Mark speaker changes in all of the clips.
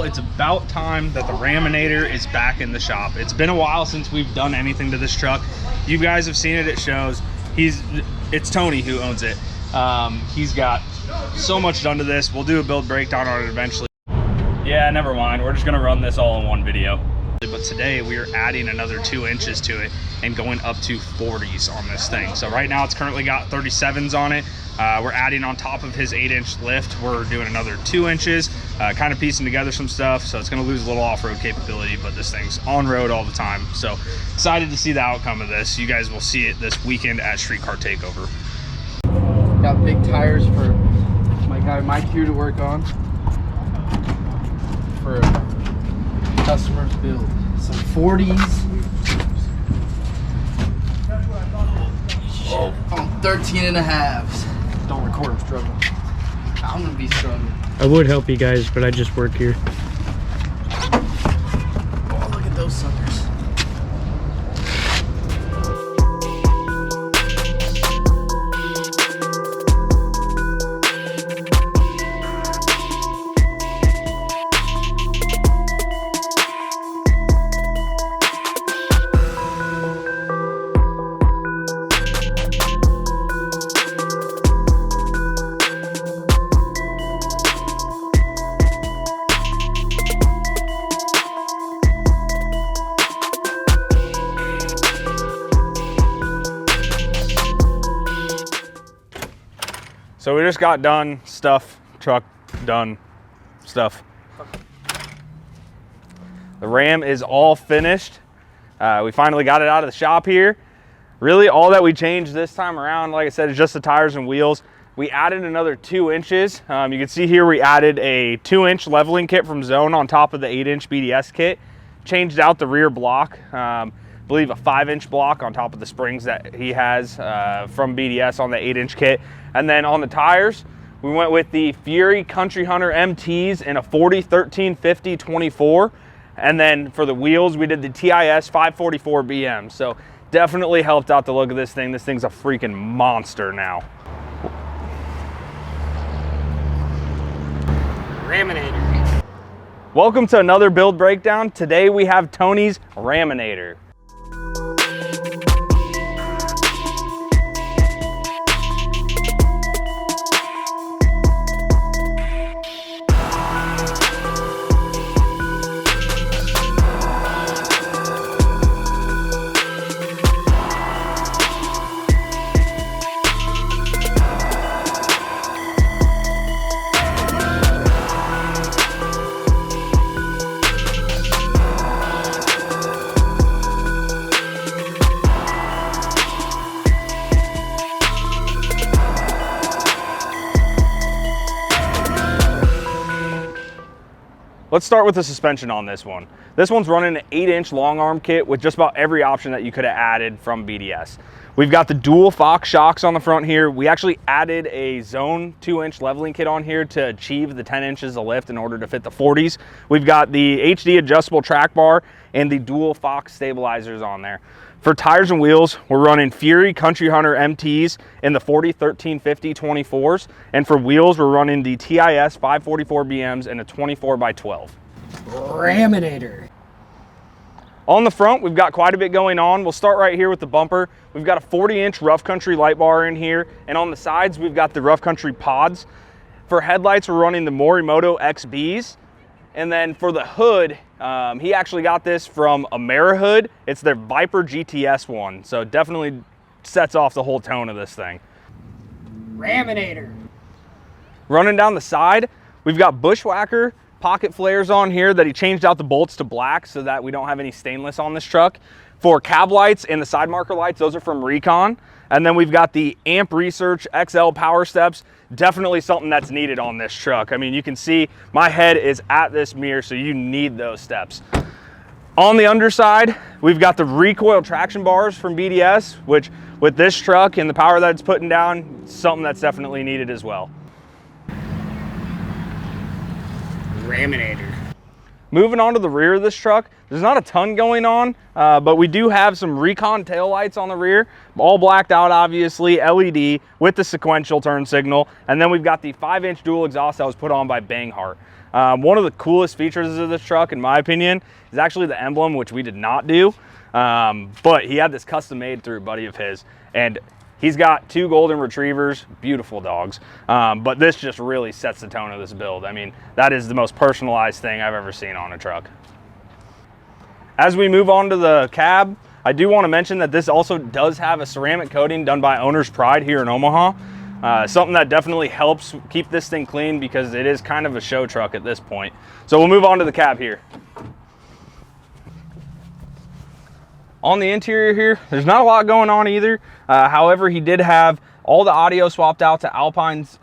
Speaker 1: it's about time that the Raminator is back in the shop. It's been a while since we've done anything to this truck. You guys have seen it at shows. It's Tony who owns it. He's got so much done to this. We'll do a build breakdown on it eventually. Yeah, never mind. We're just gonna run this all in one video. But today we are adding another 2 inches to it and going up to 40s on this thing. So right now it's currently got 37s on it. We're adding on top of his 8-inch lift. We're doing another 2 inches, kind of piecing together some stuff. So it's gonna lose a little off-road capability, but this thing's on road all the time. So excited to see the outcome of this. You guys will see it this weekend at Street Car Takeover.
Speaker 2: Got big tires for my guy Mike here to work on for customers build. Some 40s. On 13 and a halves.
Speaker 3: Don't record him struggling.
Speaker 2: I'm gonna be struggling.
Speaker 3: I would help you guys, but I just work here.
Speaker 2: Oh, look at those suckers.
Speaker 1: So we just got done stuff, truck done stuff. The Ram is all finished. We finally got it out of the shop here. Really all that we changed this time around, like I said, is just the tires and wheels. We added another 2 inches. You can see here we added a 2-inch leveling kit from Zone on top of the 8-inch BDS kit. Changed out the rear block. I believe a 5-inch block on top of the springs that he has from BDS on the 8-inch kit. And then on the tires, we went with the Fury Country Hunter MTs in a 40, 13, 50, 24. And then for the wheels, we did the TIS 544 BM. So definitely helped out the look of this thing. This thing's a freaking monster now.
Speaker 3: Raminator.
Speaker 1: Welcome to another build breakdown. Today we have Tony's Raminator. Let's start with the suspension on this one. This one's running an 8-inch long arm kit with just about every option that you could have added from BDS. We've got the dual Fox shocks on the front here. We actually added a Zone 2-inch leveling kit on here to achieve the 10 inches of lift in order to fit the 40s. We've got the HD adjustable track bar and the dual Fox stabilizers on there. For tires and wheels, we're running Fury Country Hunter MTs in the 40, 13, 50, 24s. And for wheels, we're running the TIS 544 BMs in a 24 by 12.
Speaker 3: Raminator.
Speaker 1: On the front, we've got quite a bit going on. We'll start right here with the bumper. We've got a 40-inch Rough Country light bar in here. And on the sides, we've got the Rough Country pods. For headlights, we're running the Morimoto XBs. And then for the hood, he actually got this from AmeriHood. It's their Viper GTS one. So definitely sets off the whole tone of this thing.
Speaker 3: Raminator.
Speaker 1: Running down the side, we've got Bushwhacker pocket flares on here that he changed out the bolts to black so that we don't have any stainless on this truck. For cab lights and the side marker lights, those are from Recon. And then we've got the Amp Research XL power steps. Definitely something that's needed on this truck. I mean, you can see my head is at this mirror, so you need those steps. On the underside, we've got the recoil traction bars from BDS, which with this truck and the power that it's putting down, something that's definitely needed as well.
Speaker 3: Raminator.
Speaker 1: Moving on to the rear of this truck, there's not a ton going on, but we do have some recon taillights on the rear, all blacked out obviously, LED with the sequential turn signal, and then we've got the 5-inch dual exhaust that was put on by Banghart. One of the coolest features of this truck, in my opinion, is actually the emblem, which we did not do, but he had this custom made through a buddy of his, and he's got 2 golden retrievers, beautiful dogs, but this just really sets the tone of this build. I mean, that is the most personalized thing I've ever seen on a truck. As we move on to the cab, I do want to mention that this also does have a ceramic coating done by Owner's Pride here in Omaha. Something that definitely helps keep this thing clean because it is kind of a show truck at this point. So we'll move on to the cab here. On the interior here, there's not a lot going on either. However, he did have all the audio swapped out to Alpine's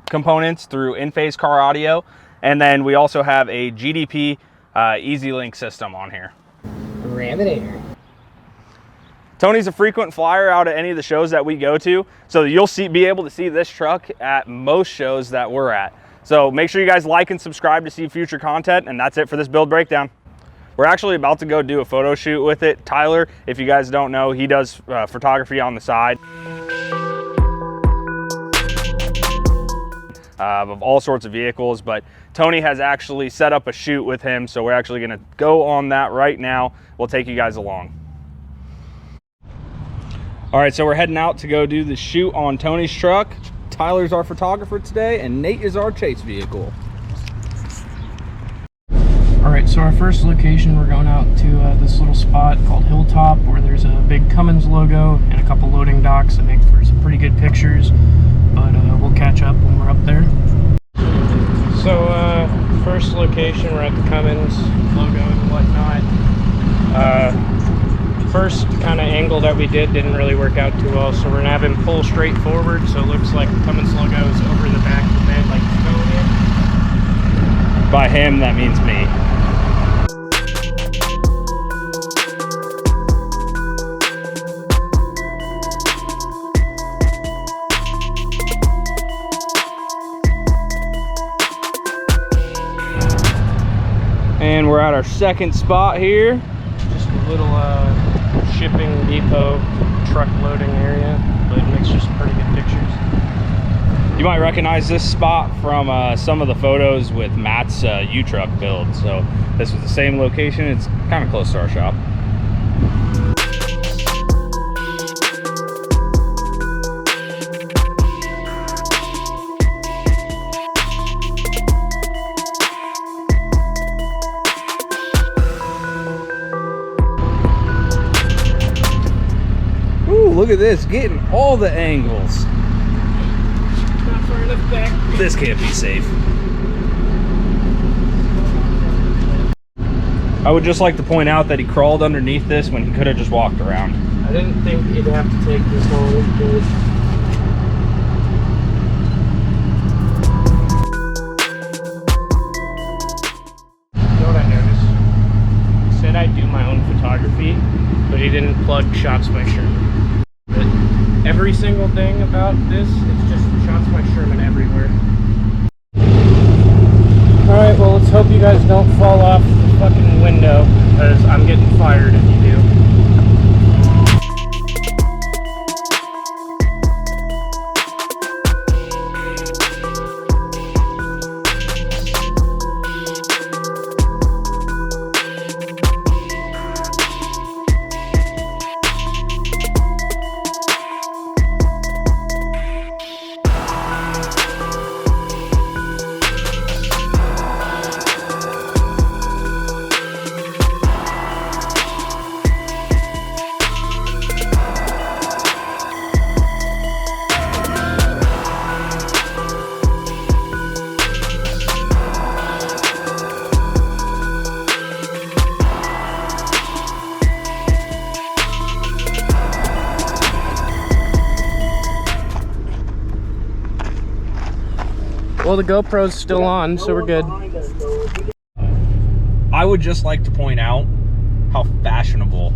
Speaker 1: components through in-phase car audio. And then we also have a GDP EasyLink system on here.
Speaker 3: Raminator.
Speaker 1: Tony's a frequent flyer out at any of the shows that we go to. So you'll be able to see this truck at most shows that we're at. So make sure you guys like and subscribe to see future content. And that's it for this build breakdown. We're actually about to go do a photo shoot with it. Tyler, if you guys don't know, he does photography on the side of all sorts of vehicles, but Tony has actually set up a shoot with him, so we're actually gonna go on that right now. We'll take you guys along. All right, so we're heading out to go do the shoot on Tony's truck. Tyler's our photographer today, and Nate is our chase vehicle.
Speaker 3: All right, so our first location, we're going out to this little spot called Hilltop, where there's a big Cummins logo and a couple loading docks that make for some pretty good pictures, but we'll catch up when we're up there. So first location, we're at the Cummins logo and whatnot. First kind of angle that we didn't really work out too well, so we're gonna have him pull straight forward, so it looks like the Cummins logo is over the back of the bed, like it's going in.
Speaker 1: By him, that means me. And we're at our second spot here.
Speaker 3: Just a little shipping depot, truck loading area, but it makes just pretty good pictures.
Speaker 1: You might recognize this spot from some of the photos with Matt's U-Truck build. So this was the same location. It's kind of close to our shop. Ooh, look at this, getting all the angles.
Speaker 3: Not far enough back.
Speaker 1: This can't be safe. I would just like to point out that he crawled underneath this when he could have just walked around.
Speaker 3: I didn't think you'd have to take this long, but you know what I noticed? He said I do my own photography, but he didn't plug Shots by Sherman. But every single thing about this, it's just Shots by Sherman everywhere. Alright, well, let's hope you guys don't fall off the fucking window, because I'm getting fired if you do. Well, the GoPro's still on, so we're good.
Speaker 1: I would just like to point out how fashionable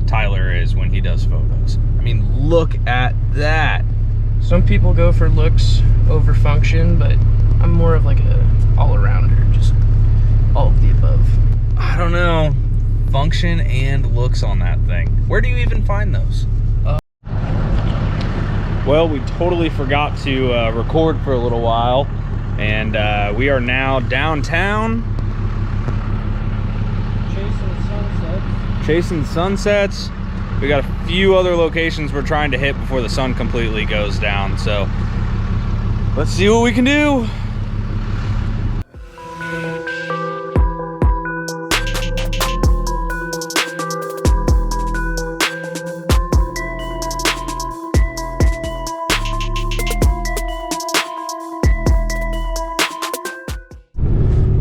Speaker 1: Tyler is when he does photos. I mean, look at that.
Speaker 3: Some people go for looks over function, but I'm more of like a all-arounder, just all of the above.
Speaker 1: I don't know, function and looks on that thing. Where do you even find those? Well, we totally forgot to record for a little while, and we are now downtown. Chasing sunsets. We got a few other locations we're trying to hit before the sun completely goes down, so let's see what we can do.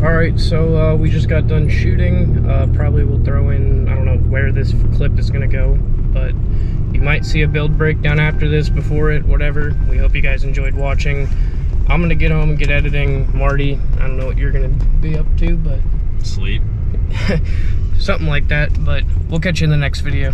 Speaker 3: Alright, so we just got done shooting. Probably will throw in, I don't know where this clip is going to go, but you might see a build breakdown after this, before it, whatever. We hope you guys enjoyed watching. I'm going to get home and get editing. Marty, I don't know what you're going to be up to, but...
Speaker 1: Sleep.
Speaker 3: something like that, but we'll catch you in the next video.